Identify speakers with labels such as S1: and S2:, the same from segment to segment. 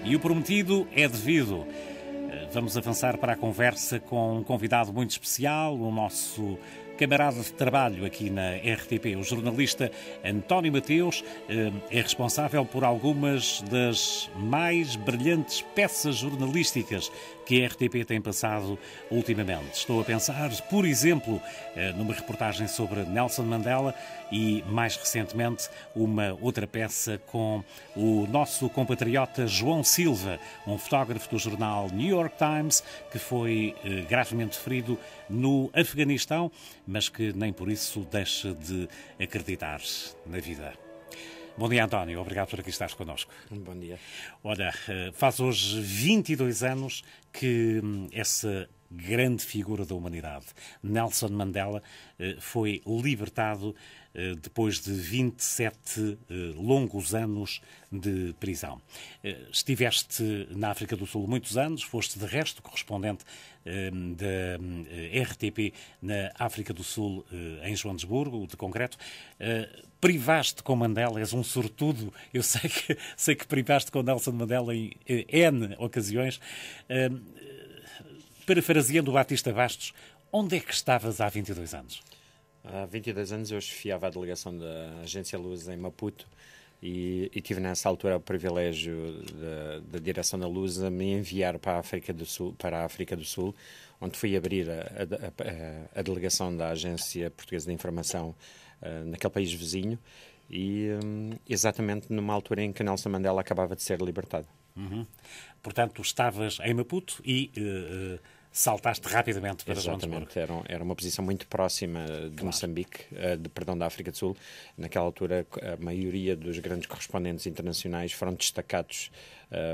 S1: e o prometido é devido. Vamos avançar para a conversa com um convidado muito especial, o nosso camarada de trabalho aqui na RTP. O jornalista António Mateus é responsável por algumas das mais brilhantes peças jornalísticas que a RTP tem passado ultimamente. Estou a pensar, por exemplo, numa reportagem sobre Nelson Mandela e, mais recentemente, uma outra peça com o nosso compatriota João Silva, um fotógrafo do jornal New York Times, que foi gravemente ferido no Afeganistão, mas que nem por isso deixa de acreditar na vida. Bom dia, António. Obrigado por aqui estares connosco.
S2: Bom dia.
S1: Olha, faz hoje 22 anos que essa grande figura da humanidade, Nelson Mandela, foi libertado depois de 27 longos anos de prisão. Estiveste na África do Sul muitos anos, foste de resto correspondente da RTP na África do Sul, em Joanesburgo, de concreto. Privaste com Mandela, és um sortudo. Eu sei que privaste com Nelson Mandela em N ocasiões. Parafraseando o Batista Bastos, onde é que estavas há 22 anos?
S2: Há 22 anos eu chefiava a delegação da Agência Lusa em Maputo e tive nessa altura o privilégio da direção da Lusa me enviar para a África do Sul, onde fui abrir a delegação da Agência Portuguesa de Informação naquele país vizinho e exatamente numa altura em que Nelson Mandela acabava de ser libertado.
S1: Uhum. Portanto, estavas em Maputo e saltaste rapidamente para Joanesburgo.
S2: Exatamente, era uma posição muito próxima de Moçambique, da África do Sul. Naquela altura, a maioria dos grandes correspondentes internacionais foram destacados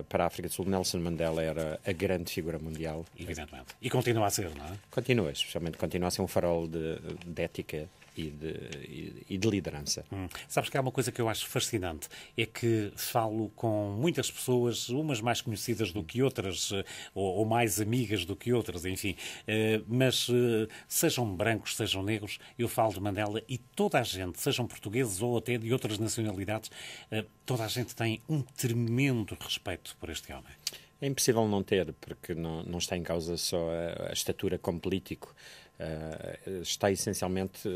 S2: para a África do Sul. Nelson Mandela era a grande figura mundial.
S1: Evidentemente. E continua a ser, não é?
S2: Continua a ser um farol de ética e de liderança.
S1: Sabes que há uma coisa que eu acho fascinante, é que falo com muitas pessoas, umas mais conhecidas do que outras, ou mais amigas do que outras, enfim, mas sejam brancos, sejam negros, eu falo de Mandela e toda a gente, sejam portugueses ou até de outras nacionalidades, toda a gente tem um tremendo respeito por este homem.
S2: É impossível não ter, porque não está em causa só a estatura como político. Está essencialmente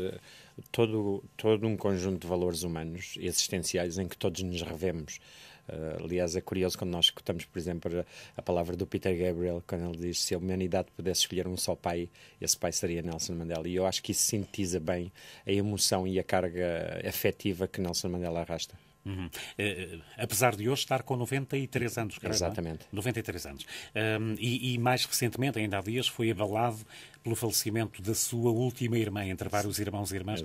S2: todo um conjunto de valores humanos e existenciais em que todos nos revemos. Aliás, é curioso quando nós escutamos, por exemplo, a palavra do Peter Gabriel, quando ele diz: se a humanidade pudesse escolher um só pai, esse pai seria Nelson Mandela. E eu acho que isso sintetiza bem a emoção e a carga afetiva que Nelson Mandela arrasta.
S1: Uhum. Apesar de hoje estar com 93 anos, creio.
S2: Exatamente.
S1: 93 anos. E mais recentemente, ainda há dias, foi abalado pelo falecimento da sua última irmã, entre vários irmãos e irmãs.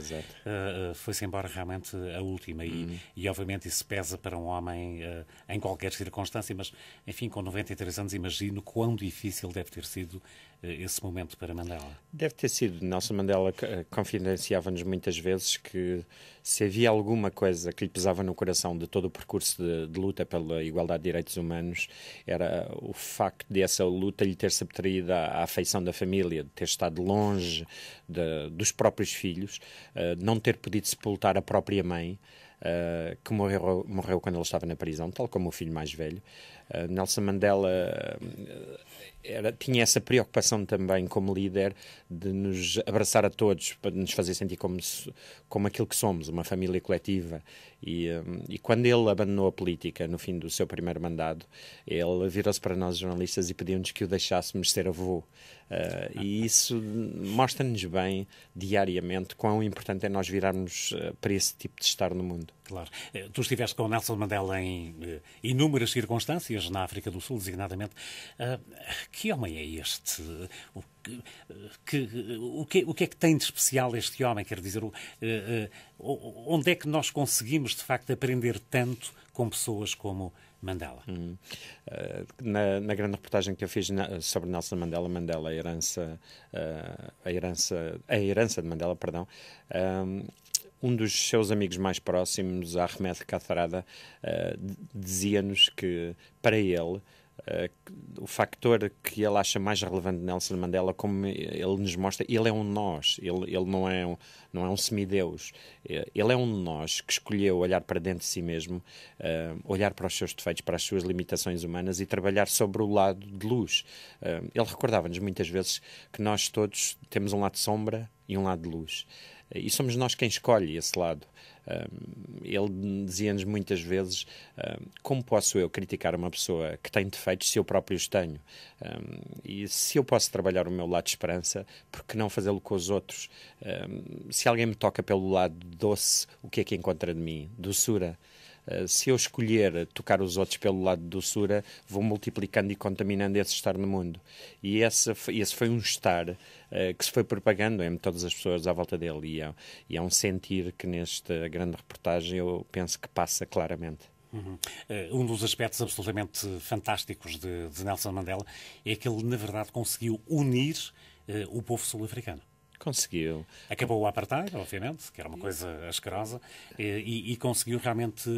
S1: Foi-se embora realmente a última. E obviamente isso pesa para um homem em qualquer circunstância, mas enfim, com 93 anos imagino quão difícil deve ter sido esse momento para Mandela.
S2: Deve ter sido. Nelson Mandela confidenciava-nos muitas vezes que se havia alguma coisa que lhe pesava no coração de todo o percurso de luta pela igualdade de direitos humanos, era o facto dessa luta lhe ter subtraído à afeição da família, de ter estado longe dos próprios filhos, não ter podido sepultar a própria mãe, que morreu quando ele estava na prisão, tal como o filho mais velho. Nelson Mandela tinha essa preocupação também como líder de nos abraçar a todos, para nos fazer sentir como aquilo que somos, uma família coletiva. E quando ele abandonou a política no fim do seu primeiro mandato, ele virou-se para nós jornalistas e pediu-nos que o deixássemos ser avô. E isso mostra-nos bem, diariamente, quão importante é nós virarmos para esse tipo de estar no mundo.
S1: Claro. Tu estiveste com o Nelson Mandela em inúmeras circunstâncias, na África do Sul, designadamente. Que homem é este? O que é que tem de especial este homem? Quer dizer, onde é que nós conseguimos, de facto, aprender tanto com pessoas como Mandela?
S2: Na grande reportagem que eu fiz sobre Nelson Mandela, a herança de Mandela, perdão, um dos seus amigos mais próximos, Ahmed Kathrada, dizia-nos que, para ele, o factor que ele acha mais relevante de Nelson Mandela, como ele nos mostra, ele é um nós, ele não é um semideus. Ele é um nós que escolheu olhar para dentro de si mesmo, olhar para os seus defeitos, para as suas limitações humanas e trabalhar sobre o lado de luz. Ele recordava-nos muitas vezes que nós todos temos um lado de sombra e um lado de luz. E somos nós quem escolhe esse lado. Ele dizia-nos muitas vezes: como posso eu criticar uma pessoa que tem defeitos se eu próprio os tenho? E se eu posso trabalhar o meu lado de esperança, por que não fazê-lo com os outros? Se alguém me toca pelo lado doce, o que é que encontra de mim? Doçura. Se eu escolher tocar os outros pelo lado de doçura, vou multiplicando e contaminando esse estar no mundo. E esse foi um estar que se foi propagando em todas as pessoas à volta dele. E é um sentir que nesta grande reportagem eu penso que passa claramente.
S1: Um dos aspectos absolutamente fantásticos de Nelson Mandela é que ele, na verdade, conseguiu unir o povo sul-africano.
S2: Conseguiu.
S1: Acabou o apartheid, obviamente, que era uma coisa asquerosa, e conseguiu realmente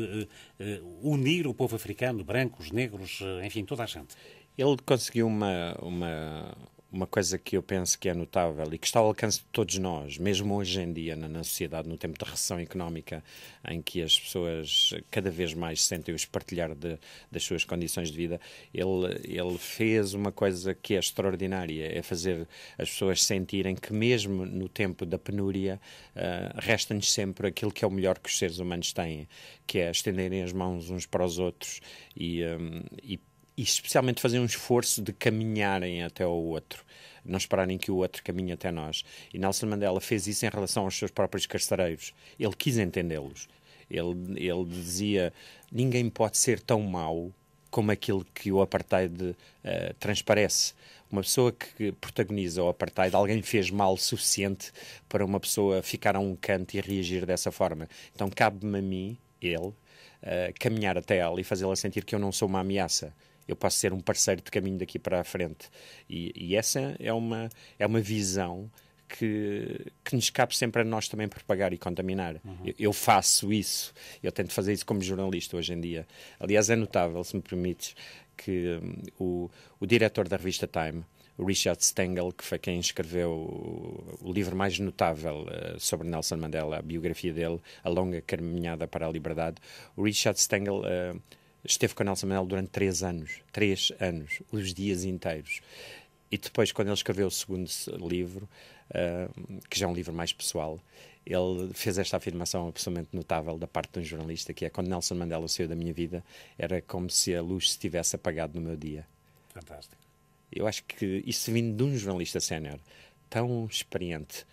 S1: unir o povo africano, brancos, negros, enfim, toda a gente.
S2: Ele conseguiu uma coisa que eu penso que é notável e que está ao alcance de todos nós, mesmo hoje em dia na sociedade, no tempo de recessão económica, em que as pessoas cada vez mais sentem o espartilhar das suas condições de vida. Ele fez uma coisa que é extraordinária, é fazer as pessoas sentirem que mesmo no tempo da penúria resta-nos sempre aquilo que é o melhor que os seres humanos têm, que é estenderem as mãos uns para os outros e especialmente fazer um esforço de caminharem até o outro, não esperarem que o outro caminhe até nós. E Nelson Mandela fez isso em relação aos seus próprios carcereiros. Ele quis entendê-los. Ele dizia: ninguém pode ser tão mau como aquilo que o apartheid transparece. Uma pessoa que protagoniza o apartheid, alguém lhe fez mal o suficiente para uma pessoa ficar a um canto e reagir dessa forma. Então cabe-me a mim, caminhar até ela e fazê-la sentir que eu não sou uma ameaça. Eu posso ser um parceiro de caminho daqui para a frente. E essa é uma visão que nos cabe sempre a nós também propagar e contaminar. Eu faço isso. Eu tento fazer isso como jornalista hoje em dia. Aliás, é notável, se me permites, que o diretor da revista Time, o Richard Stengel, que foi quem escreveu o livro mais notável sobre Nelson Mandela, a biografia dele, A Longa Caminhada para a Liberdade, o Richard Stengel esteve com Nelson Mandela durante 3 anos, os dias inteiros. E depois, quando ele escreveu o segundo livro, que já é um livro mais pessoal, ele fez esta afirmação absolutamente notável da parte de um jornalista, que é: quando Nelson Mandela saiu da minha vida, era como se a luz se tivesse apagado no meu dia.
S1: Fantástico.
S2: Eu acho que isso vindo de um jornalista sénior, tão experiente,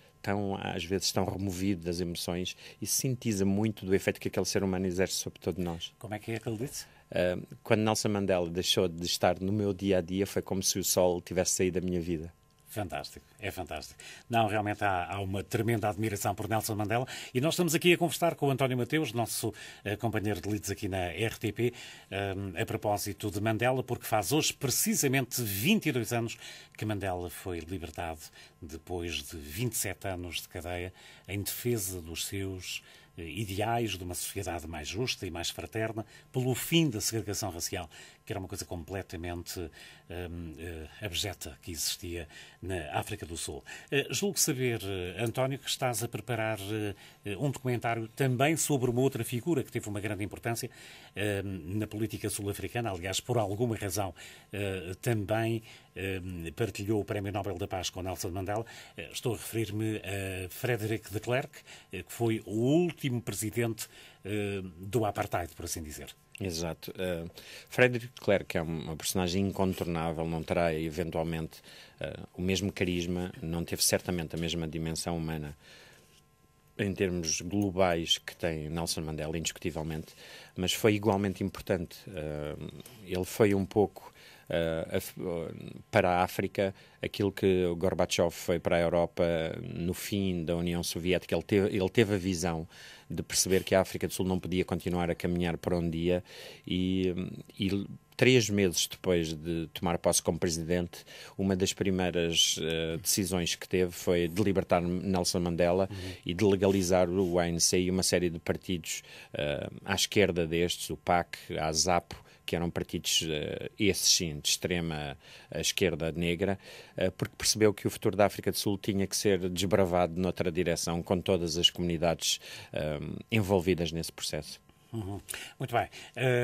S2: às vezes tão removido das emoções, e sintetiza muito do efeito que aquele ser humano exerce sobre todos nós.
S1: Como é que ele disse?
S2: Quando Nelson Mandela deixou de estar no meu dia-a-dia, foi como se o sol tivesse saído da minha vida.
S1: Fantástico, é fantástico. Não, realmente há uma tremenda admiração por Nelson Mandela, e nós estamos aqui a conversar com o António Mateus, nosso companheiro de leads aqui na RTP, a propósito de Mandela, porque faz hoje precisamente 22 anos que Mandela foi libertado depois de 27 anos de cadeia em defesa dos seus ideais de uma sociedade mais justa e mais fraterna, pelo fim da segregação racial, que era uma coisa completamente abjeta que existia na África do Sul. Julgo saber, António, que estás a preparar um documentário também sobre uma outra figura que teve uma grande importância na política sul-africana, aliás, por alguma razão também partilhou o Prémio Nobel da Paz com Nelson Mandela. Estou a referir-me a Frederick de Klerk, que foi o último presidente do apartheid, por assim dizer.
S2: Exato. Frederick de Klerk é uma personagem incontornável, não terá eventualmente o mesmo carisma, não teve certamente a mesma dimensão humana em termos globais que tem Nelson Mandela, indiscutivelmente, mas foi igualmente importante. Ele foi um pouco para a África aquilo que o Gorbachev foi para a Europa no fim da União Soviética. Ele teve a visão de perceber que a África do Sul não podia continuar a caminhar para um dia e 3 meses depois de tomar posse como presidente, uma das primeiras decisões que teve foi de libertar Nelson Mandela e de legalizar o ANC e uma série de partidos à esquerda destes, o PAC, a ZAPO, que eram partidos, esses sim, de extrema esquerda negra, porque percebeu que o futuro da África do Sul tinha que ser desbravado noutra direção, com todas as comunidades envolvidas nesse processo.
S1: Muito bem.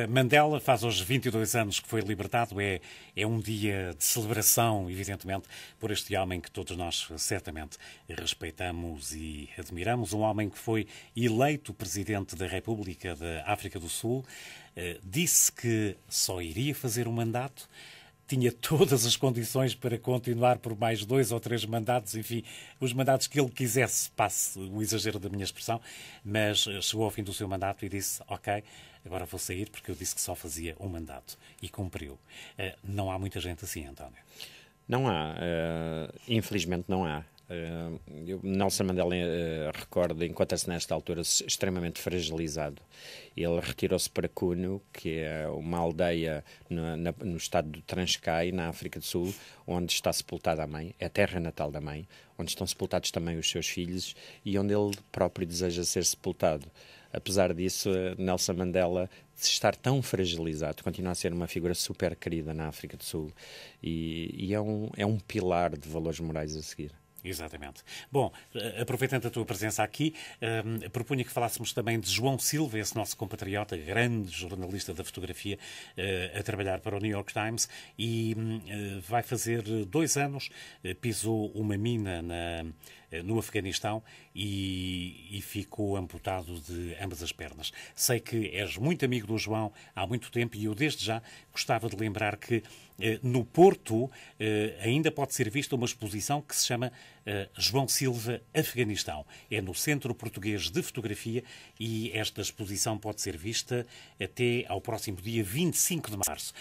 S1: Mandela faz hoje 22 anos que foi libertado. É um dia de celebração, evidentemente, por este homem que todos nós certamente respeitamos e admiramos. Um homem que foi eleito Presidente da República da África do Sul. Disse que só iria fazer um mandato. Tinha todas as condições para continuar por mais 2 ou 3 mandatos, enfim, os mandatos que ele quisesse, passe o exagero da minha expressão, mas chegou ao fim do seu mandato e disse, ok, agora vou sair porque eu disse que só fazia um mandato e cumpriu. Não há muita gente assim, António?
S2: Não há, infelizmente não há. Nelson Mandela recorda, encontra-se nesta altura extremamente fragilizado. Ele retirou-se para Kuno, que é uma aldeia no estado do Transkei, na África do Sul, onde está sepultada a mãe, é a terra natal da mãe, onde estão sepultados também os seus filhos e onde ele próprio deseja ser sepultado. Apesar disso, Nelson Mandela, de estar tão fragilizado, continua a ser uma figura super querida na África do Sul e é um pilar de valores morais a seguir.
S1: Exatamente. Bom, aproveitando a tua presença aqui, propunha que falássemos também de João Silva, esse nosso compatriota, grande jornalista da fotografia, a trabalhar para o New York Times, e vai fazer 2 anos, pisou uma mina no Afeganistão e ficou amputado de ambas as pernas. Sei que és muito amigo do João há muito tempo e eu desde já gostava de lembrar que no Porto ainda pode ser vista uma exposição que se chama João Silva Afeganistão. É no Centro Português de Fotografia e esta exposição pode ser vista até ao próximo dia 25 de março.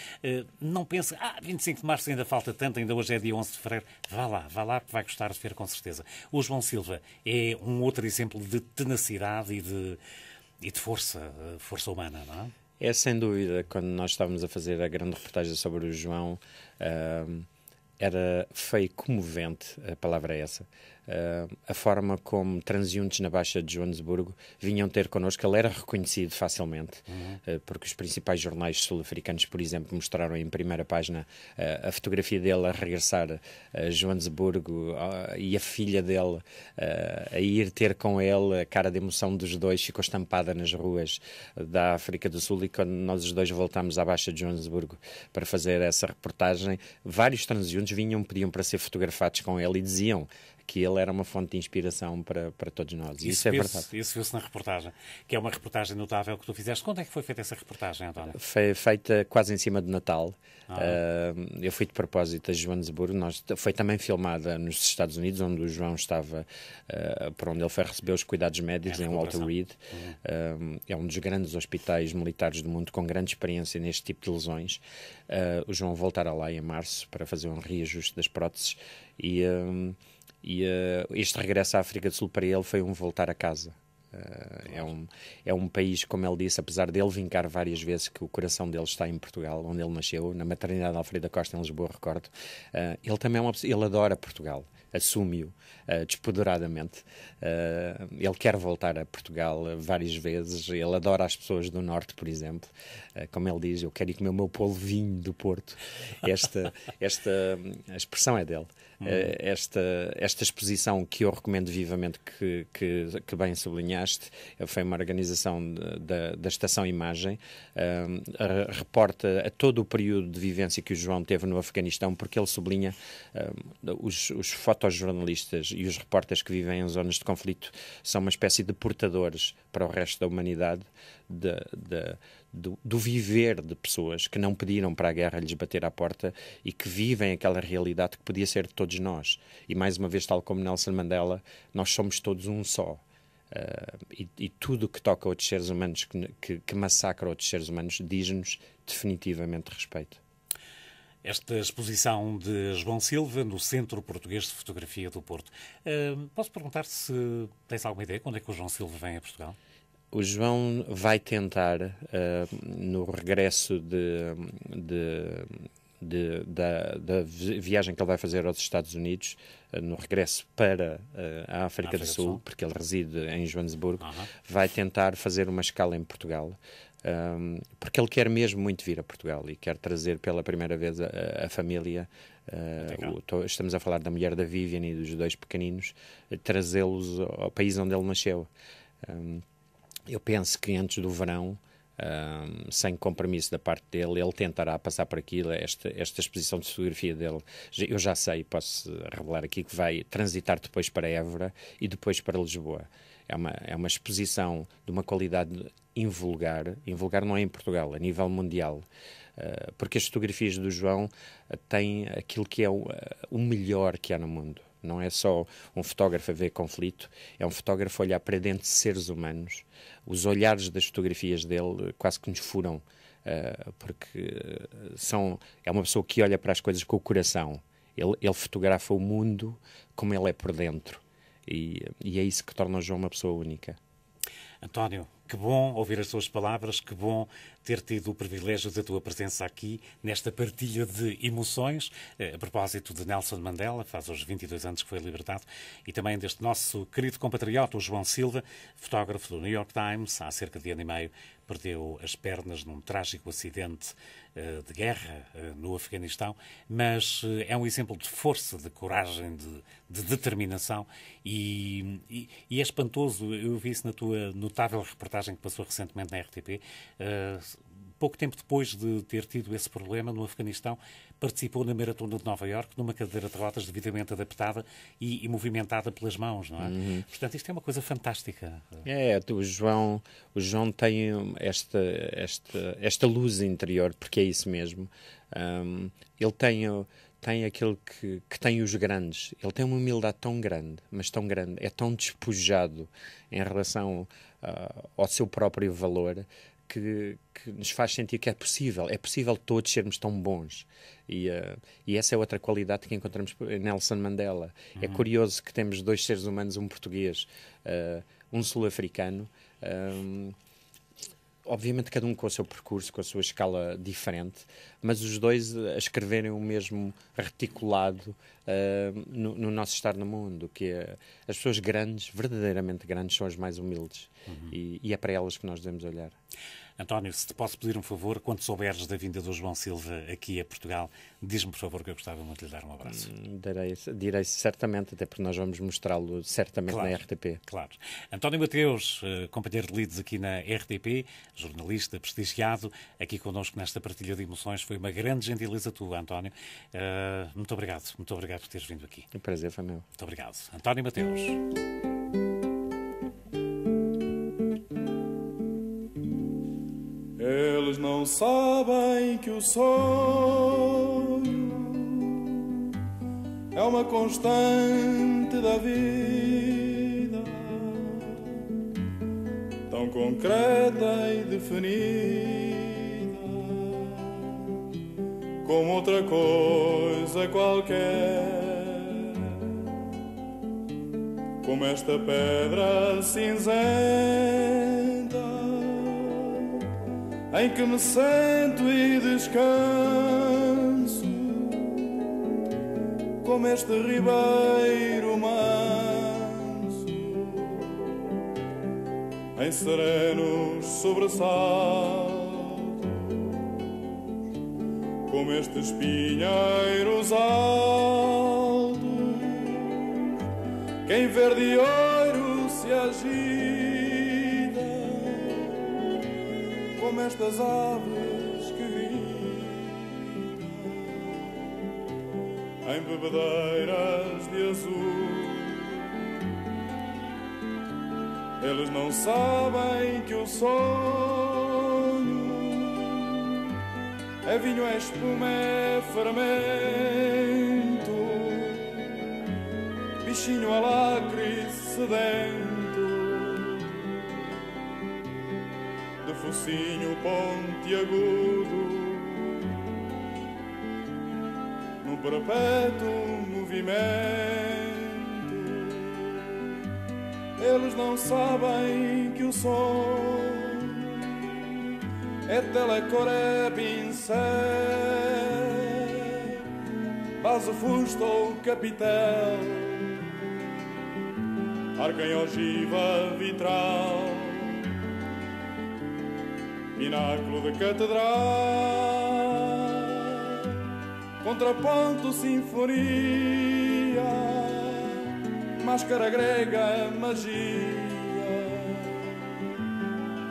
S1: Não pense, 25 de março ainda falta tanto, ainda hoje é dia 11 de fevereiro. Vá lá, que vai gostar de ver com certeza. O João Silva é um outro exemplo de tenacidade e de força humana, não é?
S2: É sem dúvida, quando nós estávamos a fazer a grande reportagem sobre o João, foi comovente, a palavra é essa. A forma como transeuntes na Baixa de Joanesburgo vinham ter connosco, ele era reconhecido facilmente, porque os principais jornais sul-africanos, por exemplo, mostraram em primeira página a fotografia dele a regressar a Joanesburgo e a filha dele a ir ter com ele. A cara de emoção dos dois ficou estampada nas ruas da África do Sul, e quando nós os dois voltámos à Baixa de Joanesburgo para fazer essa reportagem, vários transeuntes pediam para ser fotografados com ele e diziam que ele era uma fonte de inspiração para todos nós. Isso é verdade.
S1: Isso viu-se na reportagem, que é uma reportagem notável que tu fizeste. Quando é que foi feita essa reportagem, António?
S2: Foi feita quase em cima de Natal. Eu fui de propósito a Joanesburgo. Foi também filmada nos Estados Unidos, onde o João estava, por onde ele foi receber os cuidados médicos, em Walter Reed. É um dos grandes hospitais militares do mundo, com grande experiência neste tipo de lesões. O João voltará lá em março para fazer um reajuste das próteses e este regresso à África do Sul para ele foi um voltar a casa. É um país, como ele disse, apesar dele vincar várias vezes, que o coração dele está em Portugal, onde ele nasceu, na maternidade de Alfredo da Costa, em Lisboa, recordo. Ele também ele adora Portugal, assume-o despoderadamente. Ele quer voltar a Portugal várias vezes. Ele adora as pessoas do Norte, por exemplo. Como ele diz, eu quero ir comer o meu polvinho do Porto. A expressão é dele. Esta exposição, que eu recomendo vivamente, que bem sublinhaste, foi uma organização da Estação Imagem, reporta a todo o período de vivência que o João teve no Afeganistão, porque ele sublinha os fotojornalistas e os repórteres que vivem em zonas de conflito são uma espécie de portadores para o resto da humanidade do viver de pessoas que não pediram para a guerra lhes bater à porta e que vivem aquela realidade que podia ser de todos nós. E mais uma vez, tal como Nelson Mandela, nós somos todos um só. E tudo o que toca a outros seres humanos, que massacra outros seres humanos, diz-nos definitivamente respeito.
S1: Esta exposição de João Silva no Centro Português de Fotografia do Porto. Posso perguntar se tens alguma ideia quando é que o João Silva vem a Portugal?
S2: O João vai tentar, no regresso da viagem que ele vai fazer aos Estados Unidos, no regresso para a África do Sul, porque ele reside em Joanesburgo, vai tentar fazer uma escala em Portugal, porque ele quer mesmo muito vir a Portugal e quer trazer pela primeira vez a família. Estamos a falar da mulher da Vivian e dos 2 pequeninos, trazê-los ao país onde ele nasceu. Eu penso que antes do verão, sem compromisso da parte dele, ele tentará passar por aquilo. Esta exposição de fotografia dele, eu já sei, posso revelar aqui, que vai transitar depois para Évora e depois para Lisboa. É uma exposição de uma qualidade invulgar não é em Portugal, a nível mundial, porque as fotografias do João têm aquilo que é o melhor que há no mundo. Não é só um fotógrafo a ver conflito, é um fotógrafo a olhar para dentro de seres humanos. Os olhares das fotografias dele quase que nos furam, porque é uma pessoa que olha para as coisas com o coração. Ele fotografa o mundo como ele é por dentro. E é isso que torna o João uma pessoa única.
S1: António, que bom ouvir as tuas palavras, que bom ter tido o privilégio da tua presença aqui nesta partilha de emoções, a propósito de Nelson Mandela, faz hoje 22 anos que foi libertado, e também deste nosso querido compatriota, o João Silva, fotógrafo do New York Times, há cerca de ano e meio perdeu as pernas num trágico acidente de guerra no Afeganistão, mas é um exemplo de força, de coragem, de determinação e é espantoso. Eu vi isso na tua notável reportagem que passou recentemente na RTP. Pouco tempo depois de ter tido esse problema no Afeganistão, participou na Maratona de Nova Iorque numa cadeira de rodas devidamente adaptada e movimentada pelas mãos, não é? Portanto, isto é uma coisa fantástica.
S2: O João tem esta luz interior, porque é isso mesmo. Ele tem aquilo que tem os grandes. Ele tem uma humildade tão grande, mas tão grande, é tão despojado em relação ao seu próprio valor, que nos faz sentir que é possível todos sermos tão bons. E essa é outra qualidade que encontramos em Nelson Mandela. É curioso que temos 2 seres humanos, um português, um sul-africano, obviamente cada um com o seu percurso, com a sua escala diferente, mas os 2 a escreverem o mesmo reticulado no nosso estar no mundo, que é as pessoas grandes, verdadeiramente grandes, são as mais humildes. E é para elas que nós devemos olhar.
S1: António, se te posso pedir um favor, quando souberes da vinda do João Silva aqui a Portugal, diz-me, por favor, que eu gostava muito de lhe dar um abraço.
S2: Direi certamente, até porque nós vamos mostrá-lo certamente na RTP.
S1: Claro. António Mateus, companheiro de lides aqui na RTP, jornalista prestigiado, aqui connosco nesta partilha de emoções. Foi uma grande gentileza tua, António. Muito obrigado por teres vindo aqui.
S2: O prazer foi meu.
S1: Muito obrigado. António Mateus.
S3: Eles não sabem que o sonho é uma constante da vida, tão concreta e definida como outra coisa qualquer, como esta pedra cinzenta em que me sento e descanso, como este ribeiro manso, em serenos sobressaltos, como estes pinheiros altos, que em verde e ouro se agita, como estas aves que gritam em bebedeiras de azul. Eles não sabem que o sonho é vinho, é espuma, é fermento, bichinho alacre sedento, de focinho pontiagudo, no perpétuo movimento, Eles não sabem que o som é telecor, é pincel, base, fusto ou capitel, arquem, ogiva, vitral, pináculo de catedral, contraponto, sinfonia, máscara grega, magia,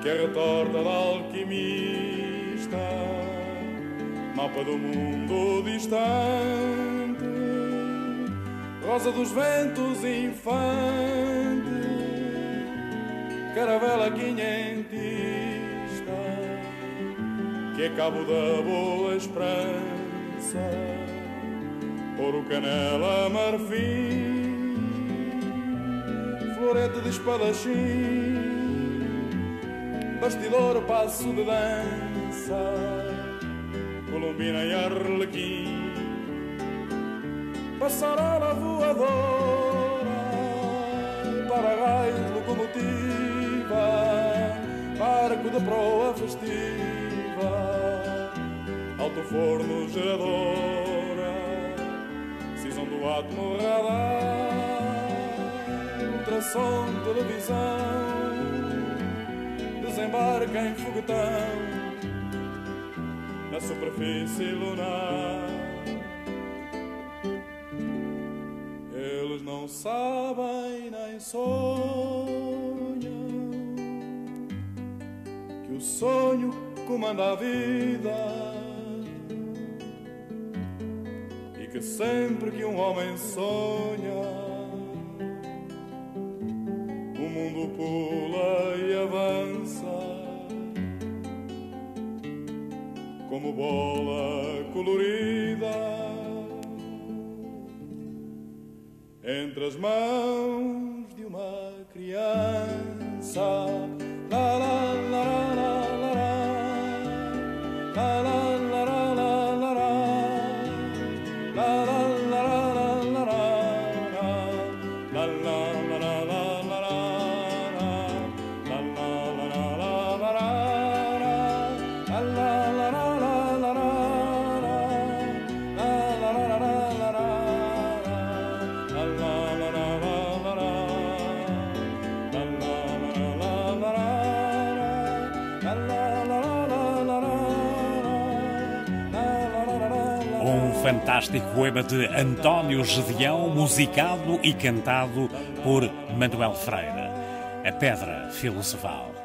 S3: que é retorta da alquimista, mapa do mundo distante, rosa dos ventos infante, caravela quinhentista, que é cabo da boa esperança, ouro, canela, marfim, florete de espadachim, bastidor, passo de dança, colombina e arlequim, passarola voadora, para-raio, locomotiva, barco de proa festiva, alto forno, geradora, cisão do átomo, radar, ultrassom, televisão, desembarca em foguetão na superfície lunar. Eles não sabem nem sonham que o sonho comanda a vida e que sempre que um homem sonha o mundo pula e avança como bola colorida entre as mãos de uma criança. La, la, la, la, la, la, la, la, la, la, la, la,
S1: fantástico poema de António Gedeão, musicado e cantado por Manuel Freire, A Pedra Filosofal.